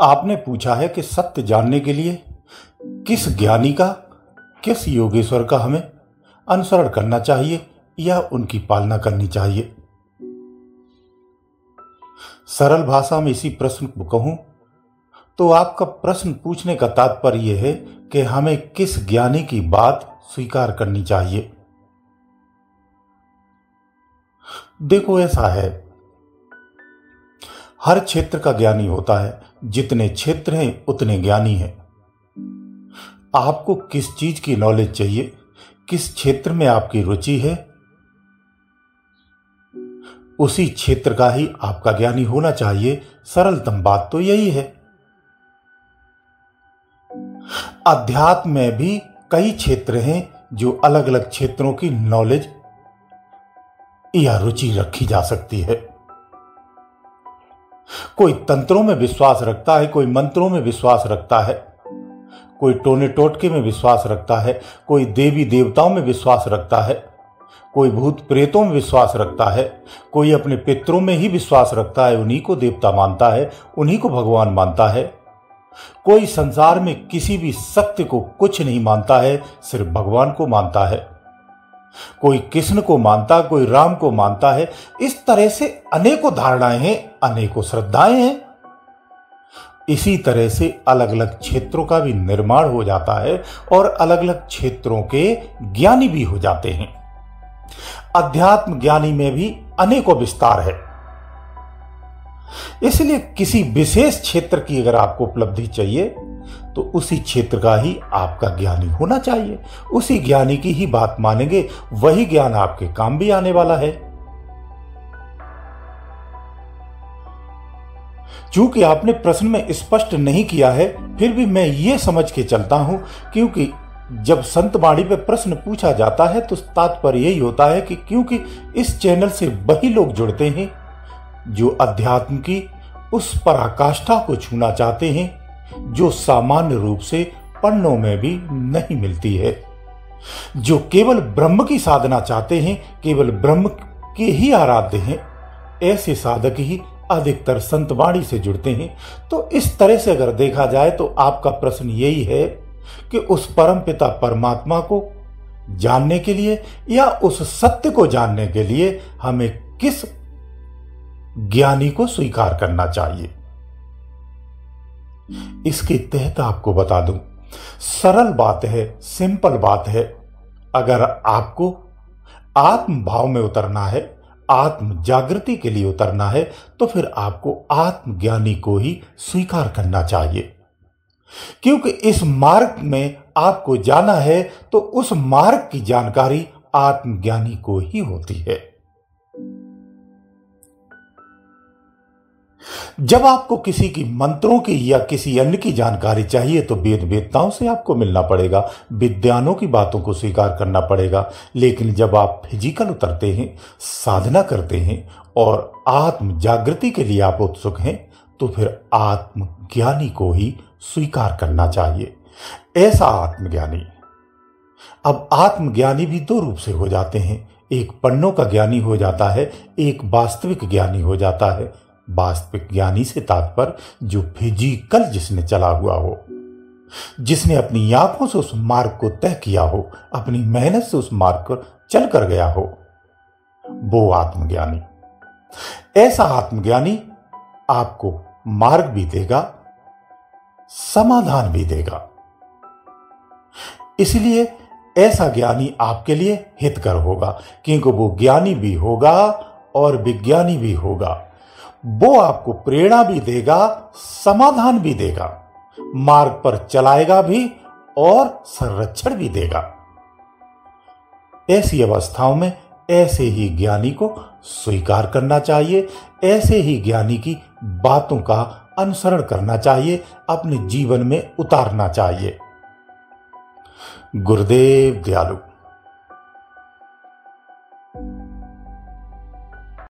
आपने पूछा है कि सत्य जानने के लिए किस ज्ञानी का, किस योगेश्वर का हमें अनुसरण करना चाहिए या उनकी पालना करनी चाहिए। सरल भाषा में इसी प्रश्न को कहूं तो आपका प्रश्न पूछने का तात्पर्य यह है कि हमें किस ज्ञानी की बात स्वीकार करनी चाहिए। देखो, ऐसा है, हर क्षेत्र का ज्ञानी होता है। जितने क्षेत्र हैं उतने ज्ञानी हैं। आपको किस चीज की नॉलेज चाहिए, किस क्षेत्र में आपकी रुचि है, उसी क्षेत्र का ही आपका ज्ञानी होना चाहिए। सरलतम बात तो यही है। अध्यात्म में भी कई क्षेत्र हैं जो अलग अलग क्षेत्रों की नॉलेज या रुचि रखी जा सकती है। कोई तंत्रों में विश्वास रखता है, कोई मंत्रों में विश्वास रखता है, कोई टोने टोटके में विश्वास रखता है, कोई देवी देवताओं में विश्वास रखता है, कोई भूत प्रेतों में विश्वास रखता है, कोई अपने पितरों में ही विश्वास रखता है, उन्हीं को देवता मानता है, उन्हीं को भगवान मानता है। कोई संसार में किसी भी सत्य को कुछ नहीं मानता है, सिर्फ भगवान को मानता है। कोई कृष्ण को मानता, कोई राम को मानता है। इस तरह से अनेकों धारणाएं हैं, अनेकों श्रद्धाएं हैं। इसी तरह से अलग अलग क्षेत्रों का भी निर्माण हो जाता है और अलग अलग क्षेत्रों के ज्ञानी भी हो जाते हैं। अध्यात्म ज्ञानी में भी अनेकों विस्तार है। इसलिए किसी विशेष क्षेत्र की अगर आपको उपलब्धि चाहिए तो उसी क्षेत्र का ही आपका ज्ञानी होना चाहिए। उसी ज्ञानी की ही बात मानेंगे, वही ज्ञान आपके काम भी आने वाला है। चूंकि आपने प्रश्न में स्पष्ट नहीं किया है, फिर भी मैं ये समझ के चलता हूं, क्योंकि जब संत वाणी पे प्रश्न पूछा जाता है तो तात्पर्य यही होता है कि क्योंकि इस चैनल से वही लोग जुड़ते हैं जो अध्यात्म की उस पराकाष्ठा को छूना चाहते हैं जो सामान्य रूप से पन्नों में भी नहीं मिलती है, जो केवल ब्रह्म की साधना चाहते हैं, केवल ब्रह्म के ही आराध्य हैं। ऐसे साधक ही अधिकतर संत वाणी से जुड़ते हैं। तो इस तरह से अगर देखा जाए तो आपका प्रश्न यही है कि उस परम पिता परमात्मा को जानने के लिए या उस सत्य को जानने के लिए हमें किस ज्ञानी को स्वीकार करना चाहिए। इसके तहत आपको बता दूं, सरल बात है, सिंपल बात है। अगर आपको आत्म भाव में उतरना है, आत्म जागृति के लिए उतरना है, तो फिर आपको आत्मज्ञानी को ही स्वीकार करना चाहिए। क्योंकि इस मार्ग में आपको जाना है तो उस मार्ग की जानकारी आत्मज्ञानी को ही होती है। जब आपको किसी की मंत्रों की या किसी अन्य की जानकारी चाहिए तो वेद वेदताओं से आपको मिलना पड़ेगा, विद्वानों की बातों को स्वीकार करना पड़ेगा। लेकिन जब आप फिजिकल उतरते हैं, साधना करते हैं और आत्म जागृति के लिए आप उत्सुक हैं, तो फिर आत्मज्ञानी को ही स्वीकार करना चाहिए। ऐसा आत्मज्ञानी। अब आत्मज्ञानी भी दो रूप से हो जाते हैं, एक पन्नों का ज्ञानी हो जाता है, एक वास्तविक ज्ञानी हो जाता है। वास्तविक ज्ञानी से तात्पर्य जो फिजिकल जिसने चला हुआ हो, जिसने अपनी आंखों से उस मार्ग को तय किया हो, अपनी मेहनत से उस मार्ग पर चल कर गया हो, वो आत्मज्ञानी। ऐसा आत्मज्ञानी आपको मार्ग भी देगा, समाधान भी देगा। इसलिए ऐसा ज्ञानी आपके लिए हितकर होगा, क्योंकि वो ज्ञानी भी होगा और विज्ञानी भी होगा। वो आपको प्रेरणा भी देगा, समाधान भी देगा, मार्ग पर चलाएगा भी और संरक्षण भी देगा। ऐसी अवस्थाओं में ऐसे ही ज्ञानी को स्वीकार करना चाहिए, ऐसे ही ज्ञानी की बातों का अनुसरण करना चाहिए, अपने जीवन में उतारना चाहिए। गुरुदेव दयालु।